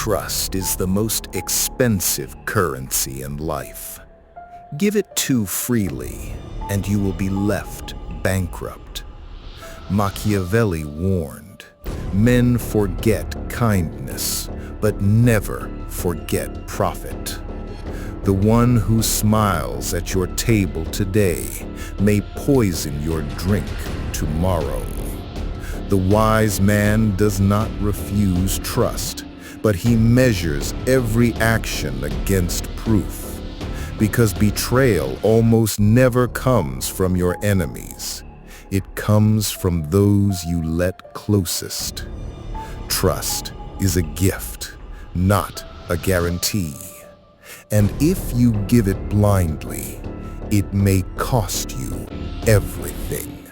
Trust is the most expensive currency in life. Give it too freely, and you will be left bankrupt. Machiavelli warned, men forget kindness, but never forget profit. The one who smiles at your table today may poison your drink tomorrow. The wise man does not refuse trust, but he measures every action against proof, because betrayal almost never comes from your enemies. It comes from those you let closest. Trust is a gift, not a guarantee. And if you give it blindly, it may cost you everything.